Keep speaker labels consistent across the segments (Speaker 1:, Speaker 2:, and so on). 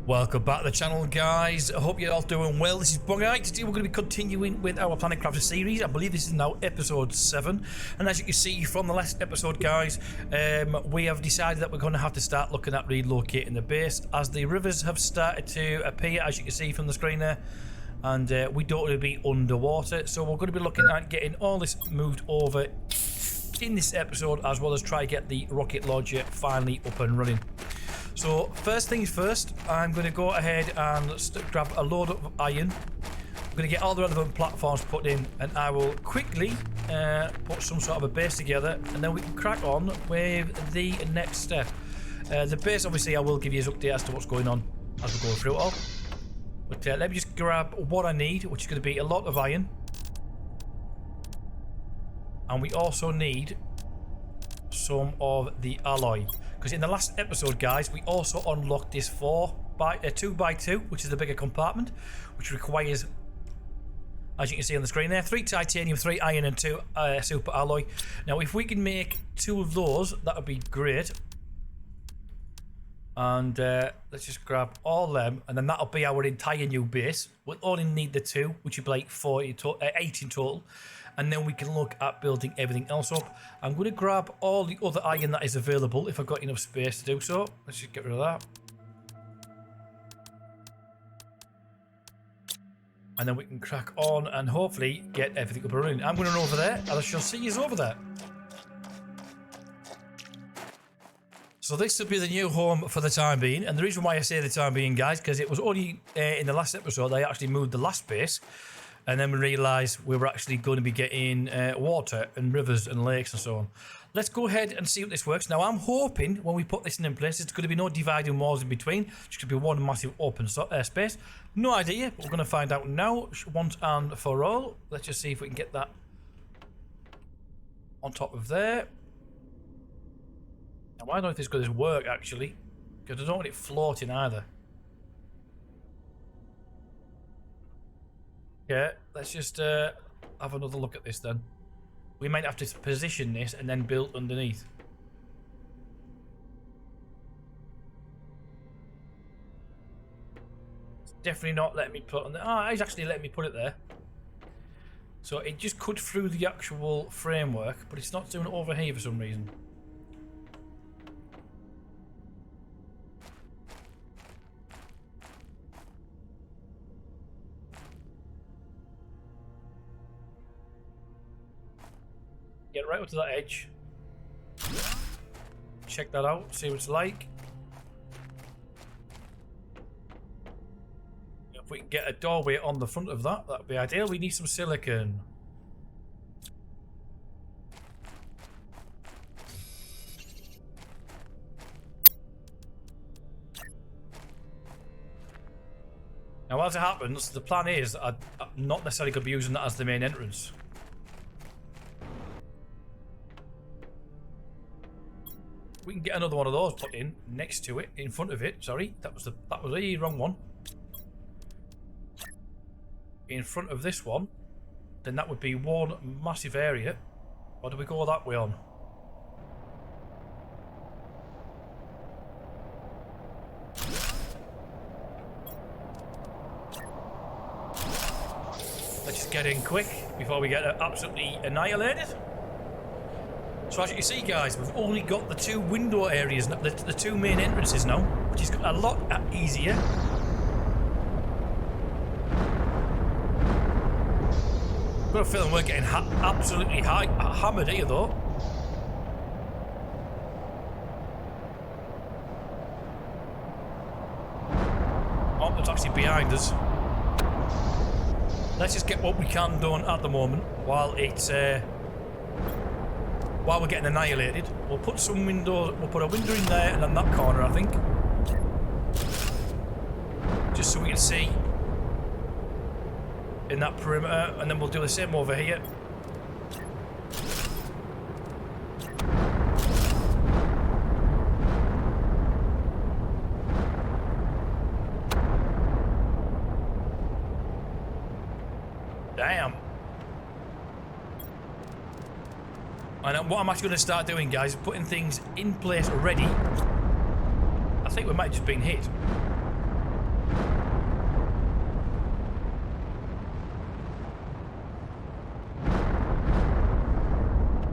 Speaker 1: Welcome back to the channel, guys. I hope you're all doing well. This is Bongeye. Today we're going to be continuing with our Planet Crafter series. I believe this is now episode 7. And as you can see from the last episode, guys, we have decided that we're going to have to start looking at relocating the base as the rivers have started to appear, as you can see from the screen there. And we don't want to be underwater. So we're going to be looking at getting all this moved over in this episode, as well as try to get the rocket launcher finally up and running. So first things first, I'm going to go ahead and grab a load of iron. I'm going to get all the relevant platforms put in, and I will quickly put some sort of a base together, and then we can crack on with the next step. The base, obviously, I will give you an update as to what's going on as we go through it all. But let me just grab what I need, which is going to be a lot of iron. And we also need some of the alloy. Because in the last episode, guys, we also unlocked this 2x2, which is the bigger compartment, which requires, as you can see on the screen there, 3 titanium, 3 iron, and 2 super alloy. Now, if we can make 2 of those, that would be great. And let's just grab all them, and then that'll be our entire new base. We'll only need the 2, which would be like 8 in total. And then we can look at building everything else up. I'm going to grab all the other iron that is available if I've got enough space to do so. Let's just get rid of that. And then we can crack on and hopefully get everything up and running. I'm going to run over there, and I shall see you over there. So this will be the new home for the time being. And the reason why I say the time being, guys, because it was only in the last episode I actually moved the last base. And then we realised we were actually going to be getting water and rivers and lakes and so on. Let's go ahead and see what this works. Now, I'm hoping when we put this in place, it's going to be no dividing walls in between. It's going to be one massive open space. No idea, but we're going to find out now, once and for all. Let's just see if we can get that on top of there. Now, I don't know if this is going to work, actually, because I don't want it floating either. Yeah, let's just have another look at this then. We might have to position this and then build underneath. It's definitely not letting me put on there. Ah, it's actually letting me put it there. So it just cut through the actual framework, but it's not doing it over here for some reason. Get right up to that edge. Check that out, see what it's like. If we can get a doorway on the front of that, that'd be ideal. We need some silicon. Now, as it happens, the plan is I'm not necessarily going to be using that as the main entrance. We can get another one of those put in next to it, in front of it. Sorry, that was the wrong one. In front of this one, then that would be one massive area. Or do we go that way on? Let's just get in quick before we get absolutely annihilated. So as you can see, guys, we've only got the 2 window areas, the 2 main entrances now, which is a lot easier. I've got a feeling we're getting absolutely hammered here, though. Oh, it's actually behind us. Let's just get what we can done at the moment while it's while we're getting annihilated. We'll put some windows, we'll put a window in there and then that corner, I think. Just so we can see in that perimeter, and then we'll do the same over here. Damn. And what I'm actually going to start doing, guys, is putting things in place ready. I think we might have just been hit.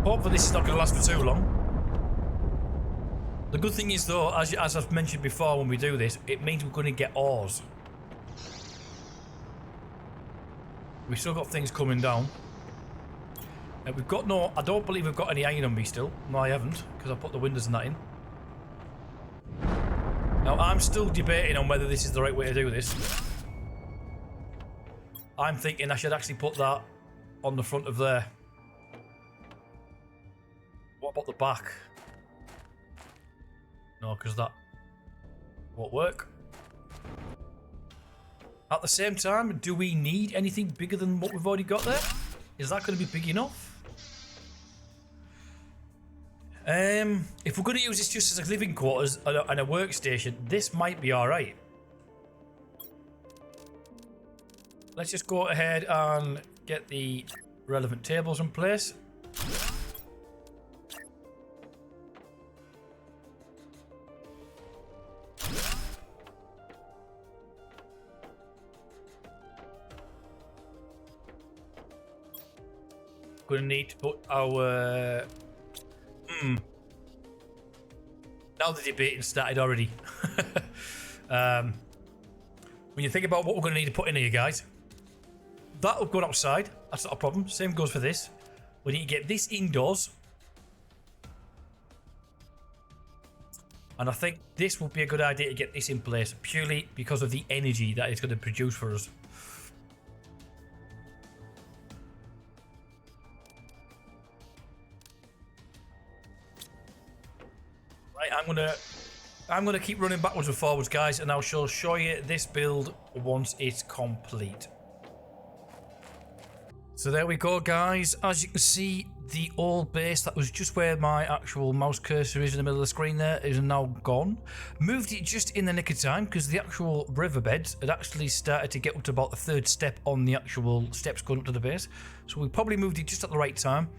Speaker 1: Hopefully this is not going to last for too long. The good thing is, though, as I've mentioned before, when we do this, it means we're going to get ores. We've still got things coming down. We've got no... I don't believe we've got any iron on me still. No, I haven't, because I put the windows and that in. Now, I'm still debating on whether this is the right way to do this. I'm thinking I should actually put that on the front of there. What about the back? No, because that won't work. At the same time, do we need anything bigger than what we've already got there? Is that going to be big enough? If we're going to use this just as a living quarters and a workstation, this might be alright. Let's just go ahead and get the relevant tables in place. Going to need to put our... Now the debating started already. When you think about what we're going to need to put in here, guys, that'll go outside. That's not a problem. Same goes for this. We need to get this indoors. And I think this would be a good idea to get this in place, purely because of the energy that it's going to produce for us. I'm gonna keep running backwards and forwards, guys, and I shall show you this build once it's complete. So there we go, guys. As you can see, the old base that was just where my actual mouse cursor is in the middle of the screen there is now gone. Moved it just in the nick of time because the actual riverbeds had actually started to get up to about the third step on the actual steps going up to the base. So we probably moved it just at the right time.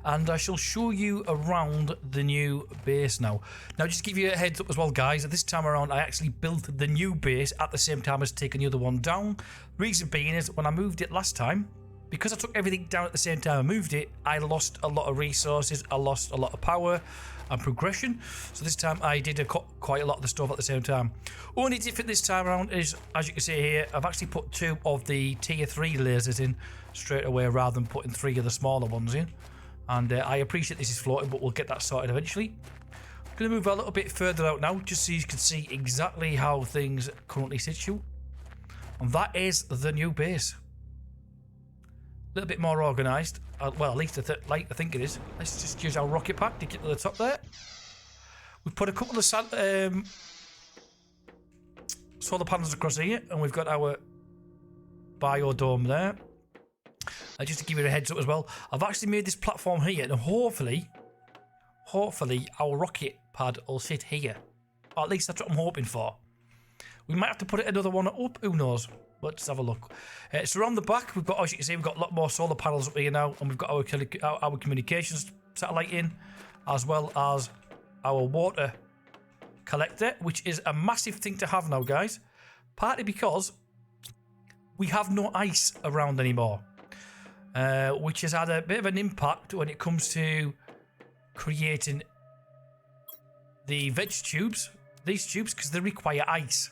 Speaker 1: And I shall show you around the new base now. Now, just to give you a heads up as well, guys, this time around I actually built the new base at the same time as taking the other one down. Reason being is when I moved it last time, because I took everything down at the same time and moved it, I lost a lot of resources, I lost a lot of power and progression. So this time I did quite a lot of the stuff at the same time. Only different this time around is, as you can see here, I've actually put 2 of the tier 3 lasers in straight away rather than putting 3 of the smaller ones in. And I appreciate this is floating, but we'll get that sorted eventually. I'm going to move a little bit further out now, just so you can see exactly how things currently situate. And that is the new base. A little bit more organised. Well, at least I think it is. Let's just use our rocket pack to get to the top there. We've put a couple of solar panels across here, and we've got our biodome there. Just to give you a heads up as well, I've actually made this platform here, and hopefully our rocket pad will sit here. Or at least that's what I'm hoping for. We might have to put another one up, who knows? Let's have a look. So around the back, we've got, as you can see, we've got a lot more solar panels up here now, and we've got our communications satellite in, as well as our water collector, which is a massive thing to have now, guys. Partly because we have no ice around anymore, which has had a bit of an impact when it comes to creating the veg tubes, these tubes, because they require ice.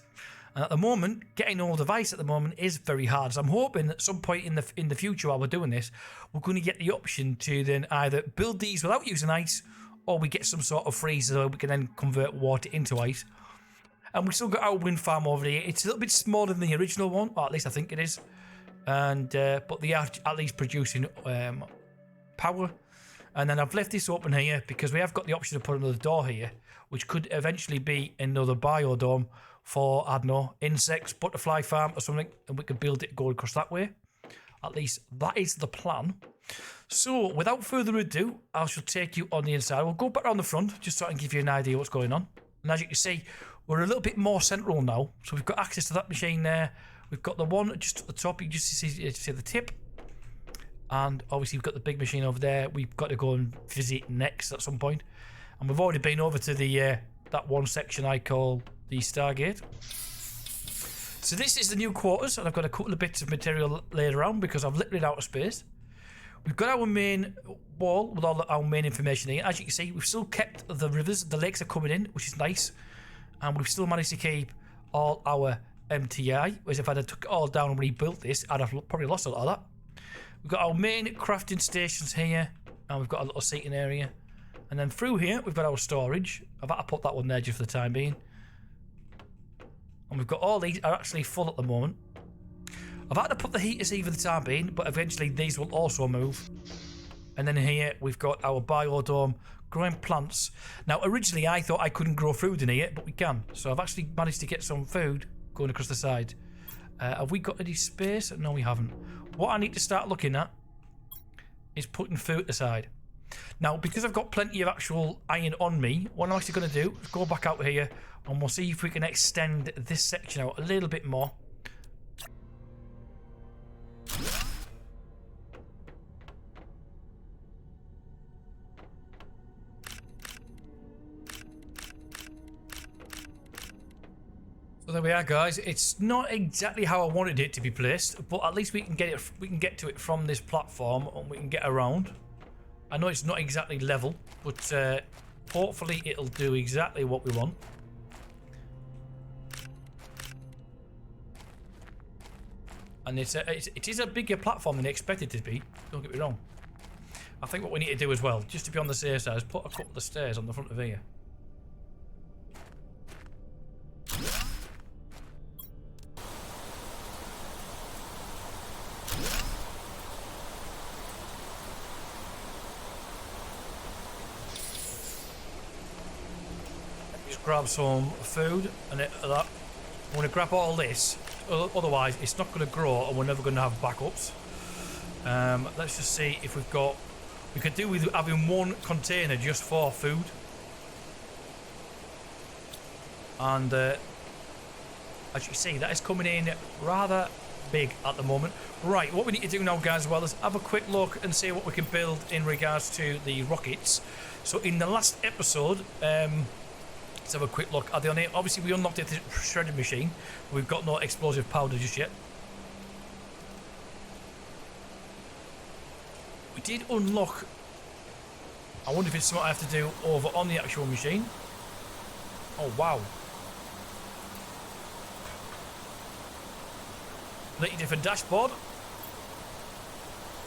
Speaker 1: And at the moment, getting hold of ice at the moment is very hard. So I'm hoping at some point in the future while we're doing this, we're going to get the option to then either build these without using ice, or we get some sort of freezer so we can then convert water into ice. And we've still got our wind farm over here. It's a little bit smaller than the original one, or at least I think it is. And but they are at least producing power. And then I've left this open here because we have got the option to put another door here, which could eventually be another biodome for, I don't know, insects, butterfly farm or something, and we could build it going across that way. At least that is the plan. So without further ado, I shall take you on the inside. We'll go back on the front just so I can give you an idea what's going on. And as you can see, we're a little bit more central now. So we've got access to that machine there. We've got the one just at the top. You just see the tip. And obviously we've got the big machine over there. We've got to go and visit next at some point. And we've already been over to the that one section I call the Stargate. So this is the new quarters, and I've got a couple of bits of material laid around because I've literally out of space. We've got our main wall with all our main information here. As you can see, we've still kept the rivers. The lakes are coming in, which is nice. And we've still managed to keep all our MTI. Whereas if I'd have took it all down and rebuilt this, I'd have probably lost a lot of that. We've got our main crafting stations here, and we've got a little seating area. And then through here, we've got our storage. I've had to put that one there just for the time being. And we've got all these are actually full at the moment. I've had to put the heaters here for the time being, but eventually these will also move. And then here we've got our biodome growing plants. Now originally I thought I couldn't grow food in here, but we can. So I've actually managed to get some food going across the side. Have we got any space? No, we haven't. What I need to start looking at is putting food aside. Now, because I've got plenty of actual iron on me, what I'm actually going to do is go back out here and we'll see if we can extend this section out a little bit more. So there we are, guys. It's not exactly how I wanted it to be placed, but at least we can get it. We can get to it from this platform, and we can get around. I know it's not exactly level, but hopefully it'll do exactly what we want. And it is a bigger platform than I expected it to be. Don't get me wrong. I think what we need to do as well, just to be on the safe side, is put a couple of stairs on the front of here. Grab some food and that. I'm going to grab all this, otherwise it's not going to grow and we're never going to have backups. Let's just see if we've got. We could do with having one container just for food, and as you can see, that is coming in rather big at the moment. Right, what we need to do now, guys, as well, is have a quick look and see what we can build in regards to the rockets. So in the last episode, let's have a quick look at the on it. Obviously, we unlocked the shredding machine. We've got no explosive powder just yet. We did unlock. I wonder if it's something I have to do over on the actual machine. Oh wow! Completely different dashboard.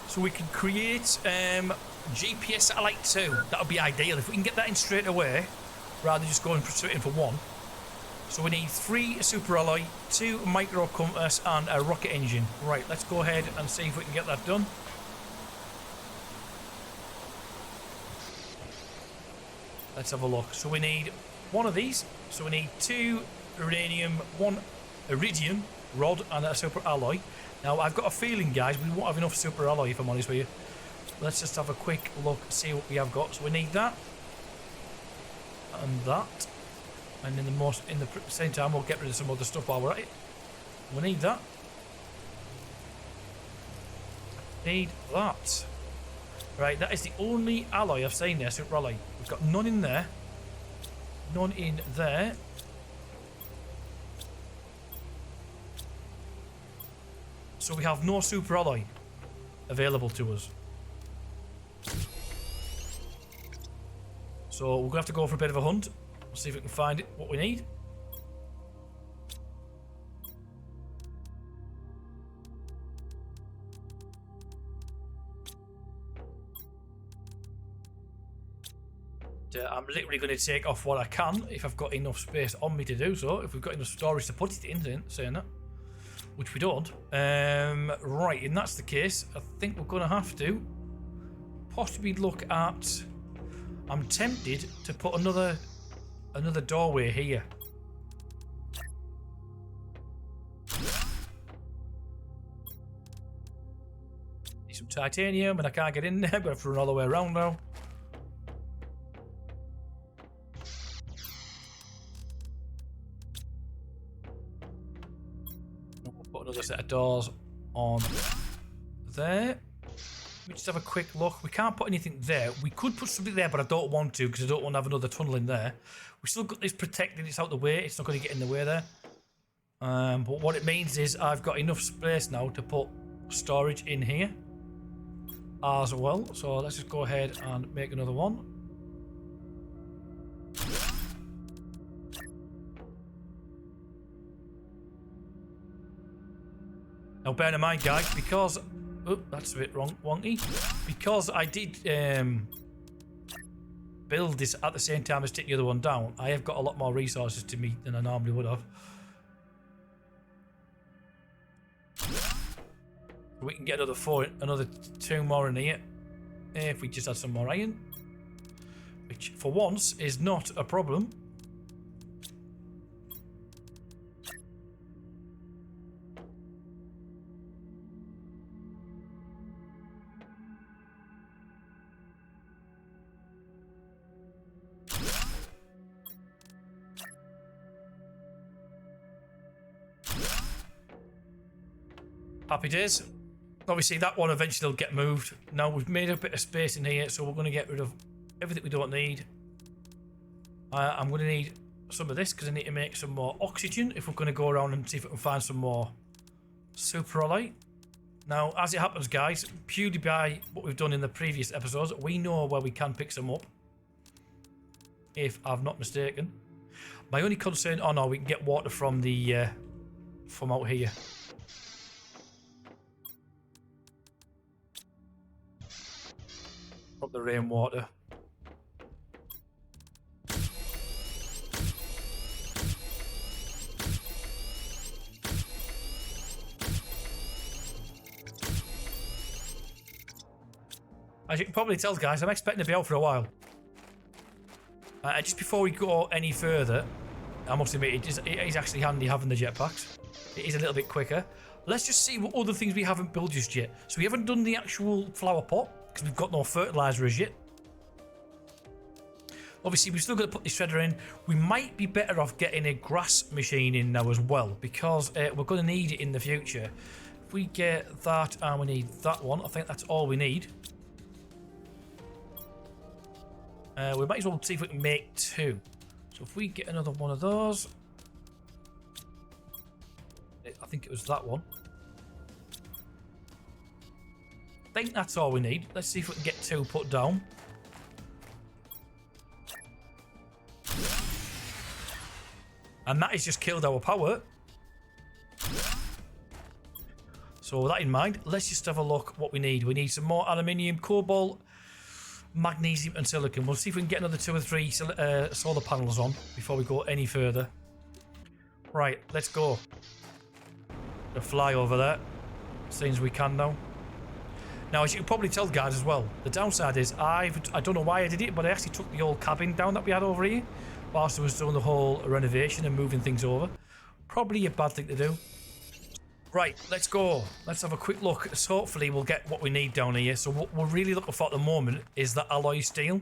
Speaker 1: So we can create GPS satellite 2. That would be ideal if we can get that in straight away, rather than just going straight in for one. So we need 3 super alloy, 2 micro compass, and a rocket engine. Right, let's go ahead and see if we can get that done. Let's have a look. So we need one of these. So we need 2 uranium, 1 iridium rod, and a super alloy. Now I've got a feeling, guys, we won't have enough super alloy if I'm honest with you. Let's just have a quick look, see what we have got. So we need that. And that, and in the same time we'll get rid of some other stuff while we're at it. We need that. Need that. Right, that is the only alloy I've seen there, super alloy. We've got none in there. None in there. So we have no super alloy available to us. So we're going to have to go for a bit of a hunt. We'll see if we can find it, what we need. I'm literally going to take off what I can if I've got enough space on me to do so. If we've got enough storage to put it in, saying that. Which we don't. Right, and that's the case. I think we're going to have to possibly look at... I'm tempted to put another doorway here. Need some titanium, and I can't get in there. I'm going to have to run all the way around now. We'll put another set of doors on there. Let me just have a quick look. We can't put anything there. We could put something there, but I don't want to because I don't want to have another tunnel in there. We've still got this protected. It's out the way. It's not going to get in the way there. But what it means is I've got enough space now to put storage in here as well. So let's just go ahead and make another one. Now bear in mind, guys, because that's a bit wonky. Because I did build this at the same time as taking the other one down, I have got a lot more resources to meet than I normally would have. We can get another 2 more in here if we just had some more iron, which for once is not a problem. Happy days. Obviously that one eventually will get moved. Now we've made a bit of space in here, so we're going to get rid of everything we don't need. I'm going to need some of this because I need to make some more oxygen if we're going to go around and see if we can find some more superolite. Now, as it happens, guys, purely by what we've done in the previous episodes, we know where we can pick some up, if I'm not mistaken. My only concern, oh no, we can get water from the from out here. From the rainwater. As you can probably tell, guys, I'm expecting to be out for a while. Just before we go any further, I must admit, it is actually handy having the jetpacks. It is a little bit quicker. Let's just see what other things we haven't built just yet. So we haven't done the actual flower pot, because we've got no fertilizer as yet. Obviously, we've still got to put the shredder in. We might be better off getting a grass machine in now as well, because we're going to need it in the future. If we get that and we need that one, I think that's all we need. We might as well see if we can make 2. So if we get another one of those, I think it was that one. I think that's all we need. Let's see if we can get 2 put down. And that has just killed our power. So with that in mind, let's just have a look what we need. We need some more aluminium, cobalt, magnesium and silicon. We'll see if we can get another 2 or 3 solar panels on before we go any further. Right, let's go. To fly over there. Seems we can now. Now, as you can probably tell, guys, as well, the downside is I don't know why I did it, but I actually took the old cabin down that we had over here whilst I was doing the whole renovation and moving things over. Probably a bad thing to do. Right, let's go. Let's have a quick look. So hopefully we'll get what we need down here. So what we're really looking for at the moment is the alloy steel.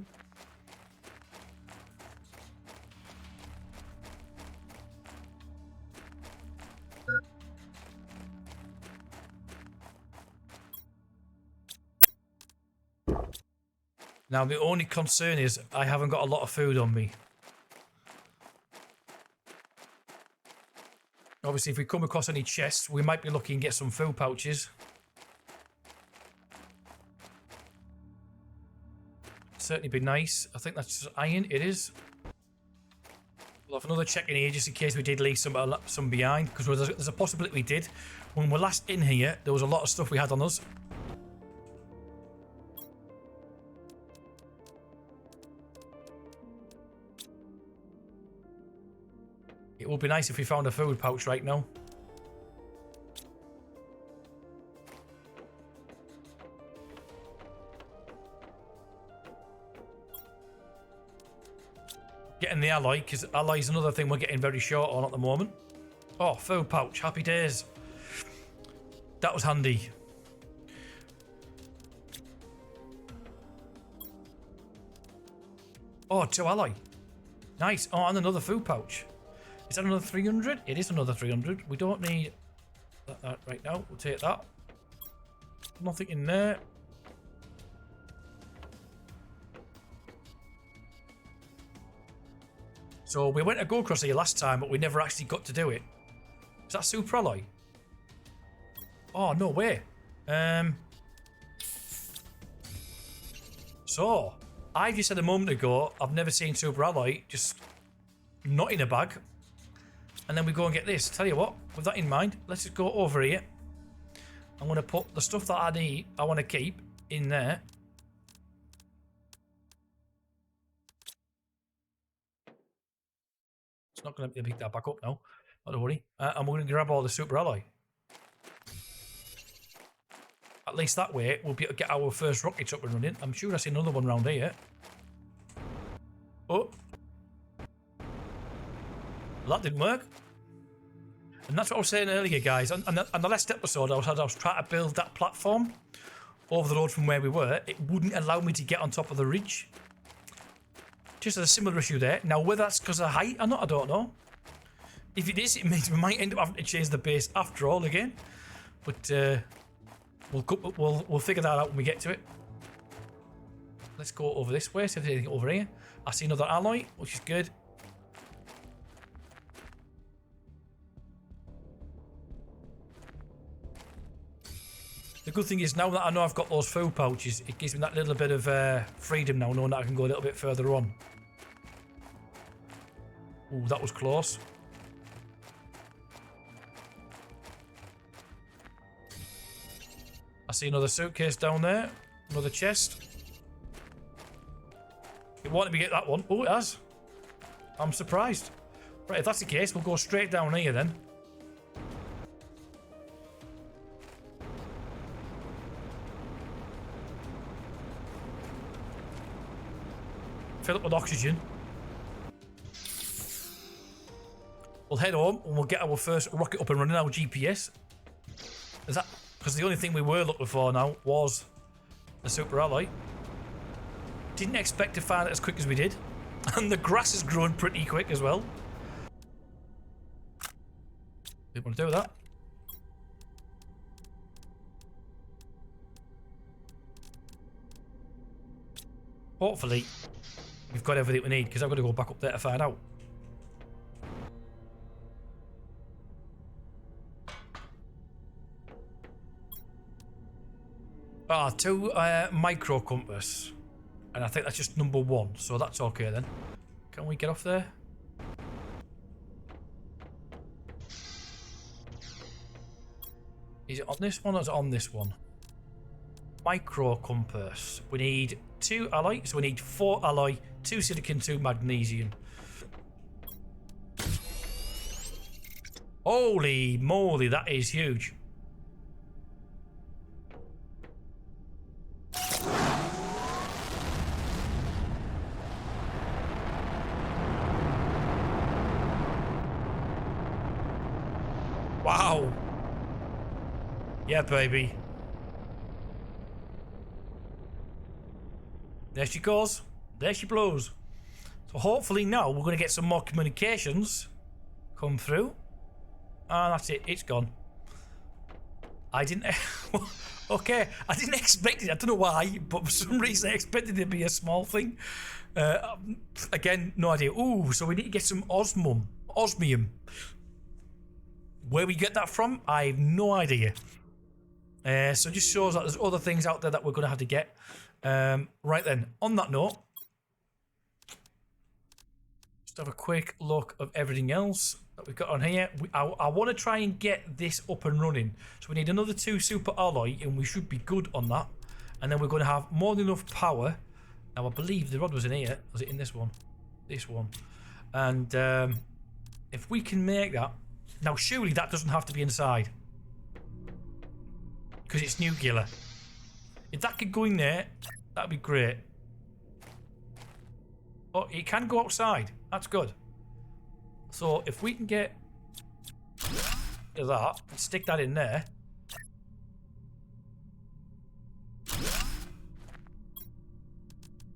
Speaker 1: Now the only concern is I haven't got a lot of food on me. Obviously, if we come across any chests, we might be looking to get some food pouches. Certainly be nice. I think that's iron. It is. We'll have another check in here just in case we did leave some behind, because there's a possibility we did. When we're last in here, there was a lot of stuff we had on us. It would be nice if we found a food pouch right now. Getting the alloy, because alloy is another thing we're getting very short on at the moment. Oh, food pouch, happy days. That was handy. Oh, 2 alloy. Nice. Oh, and another food pouch. Is that another 300? It is another 300. We don't need that right now. We'll take that. Nothing in there. So we went to go across here last time, but we never actually got to do it. Is that super alloy? Oh, no way. So, I just said a moment ago, I've never seen super alloy, just not in a bag. And then we go and get this. Tell you what, with that in mind, let's just go over here. I'm going to put the stuff that I need, I want to keep in there. It's not going to pick that back up now. Not to worry. And we're going to grab all the super alloy. At least that way, we'll be able to get our first rockets up and running. I'm sure I see another one around here. Oh. That didn't work. And that's what I was saying earlier, guys. On the last episode, I was trying to build that platform over the road from where we were. It wouldn't allow me to get on top of the ridge. Just a similar issue there. Now, whether that's because of height or not, I don't know. If it is, it means we might end up having to change the base after all again. But we'll figure that out when we get to it. Let's go over this way. See if there's anything over here. I see another alloy, which is good. The good thing is now that I know I've got those food pouches, it gives me that little bit of freedom now, knowing that I can go a little bit further on. Ooh, that was close. I see another suitcase down there. Another chest. It wanted me to get that one. Oh, it has. I'm surprised. Right, if that's the case, we'll go straight down here then. Fill up with oxygen. We'll head home and we'll get our first rocket up and running, our GPS. Is that because the only thing we were looking for now was the super alloy. Didn't expect to find it as quick as we did. And the grass is growing pretty quick as well. Didn't want to do that. Hopefully we've got everything we need, because I've got to go back up there to find out. Two micro compass. And I think that's just number 1, so that's okay then. Can we get off there? Is it on this one or is it on this one? Micro compass. We need 2 alloy, so we need 4 alloy, 2 silicon, 2 magnesium. Holy moly, that is huge. Wow. Yeah, baby. There she goes. There she blows. So hopefully now we're going to get some more communications come through. And that's it. It's gone. I didn't... Okay. I didn't expect it. I don't know why, but for some reason I expected it to be a small thing. Again, no idea. Ooh, so we need to get some osmium. Where we get that from, I have no idea. So it just shows that there's other things out there that we're going to have to get. Right then, on that note, just have a quick look of everything else that we've got on here. I want to try and get this up and running. So we need another 2 super alloy, and we should be good on that. And then we're going to have more than enough power. Now, I believe the rod was in here. Was it in this one? This one. And if we can make that... Now, surely that doesn't have to be inside. Because it's nuclear. If that could go in there, that'd be great. Oh, it can go outside. That's good. So, if we can get that and stick that in there.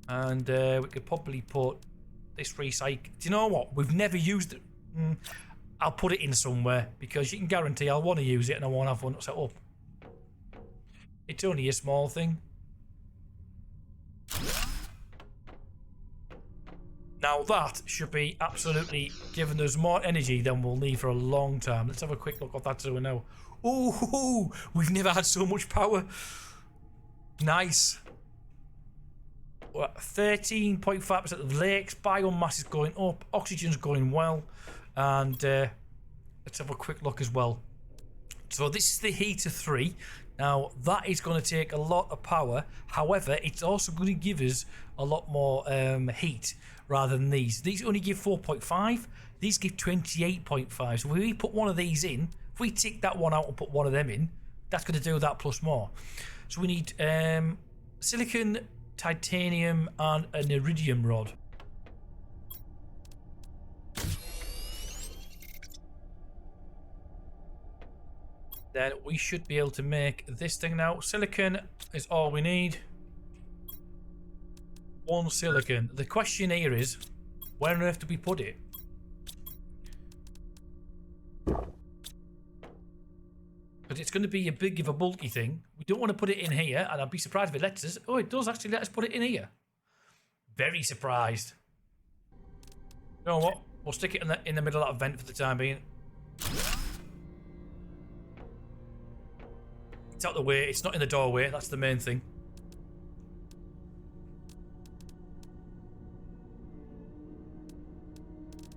Speaker 1: And we could probably put this recycle. Do you know what? We've never used it. I'll put it in somewhere because you can guarantee I'll want to use it and I won't have one set up. It's only a small thing. Now that should be absolutely giving us more energy than we'll need for a long time. Let's have a quick look what that's doing now. Ooh, we've never had so much power. Nice. 13.5% of the lakes, biomass is going up, oxygen's going well, and let's have a quick look as well. So this is the heater 3. Now that is going to take a lot of power. However, it's also going to give us a lot more heat rather than these. These only give 4.5. These give 28.5. So if we put one of these in, if we take that one out and put one of them in, that's going to do that plus more. So we need silicon, titanium, and an iridium rod. Then we should be able to make this thing now. Silicon is all we need. 1 silicon. The question here is, where on earth do we put it? But it's going to be a big of a bulky thing. We don't want to put it in here, and I'd be surprised if it lets us. Oh, it does actually let us put it in here. Very surprised. You know what? We'll stick it in the middle of that vent for the time being. It's out the way. It's not in the doorway. That's the main thing.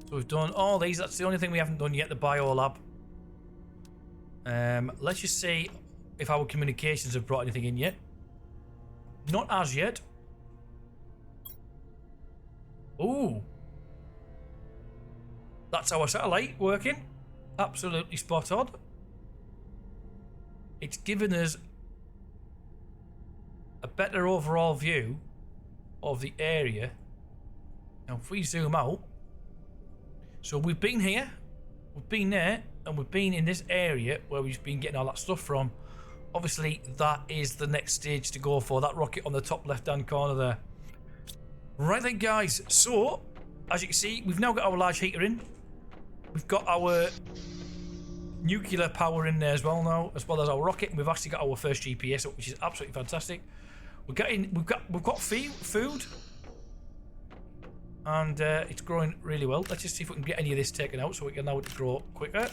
Speaker 1: So we've done all these. That's the only thing we haven't done yet, the biolab. Let's just see if our communications have brought anything in yet. Not as yet. Ooh. That's our satellite working. Absolutely spot on. It's given us a better overall view of the area. Now if we zoom out, so we've been here, we've been there, and we've been in this area where we've been getting all that stuff from. Obviously that is the next stage to go for, that rocket on the top left hand corner there. Right then guys, so as you can see, we've now got our large heater in. We've got our nuclear power in there as well now, as well as our rocket, and we've actually got our first GPS up, which is absolutely fantastic. We've got food, and it's growing really well. Let's just see if we can get any of this taken out so we can allow it to grow quicker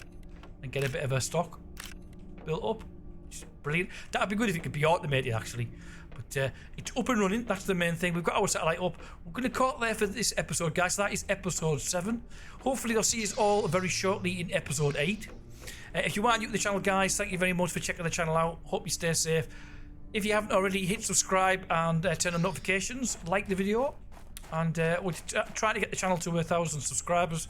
Speaker 1: and get a bit of a stock built up. Which is brilliant. That'd be good if it could be automated actually, but it's up and running. That's the main thing. We've got our satellite up. We're going to call it there for this episode, guys. That is episode 7. Hopefully they'll see us all very shortly in episode 8. If you are new to the channel, guys, thank you very much for checking the channel out. Hope you stay safe. If you haven't already, hit subscribe and turn on notifications. Like the video. And we're trying to get the channel to 1,000 subscribers.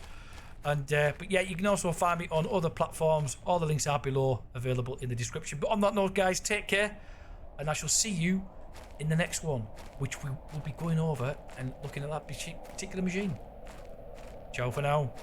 Speaker 1: And but yeah, you can also find me on other platforms. All the links are below, available in the description. But on that note, guys, take care. And I shall see you in the next one, which we will be going over and looking at that particular machine. Ciao for now.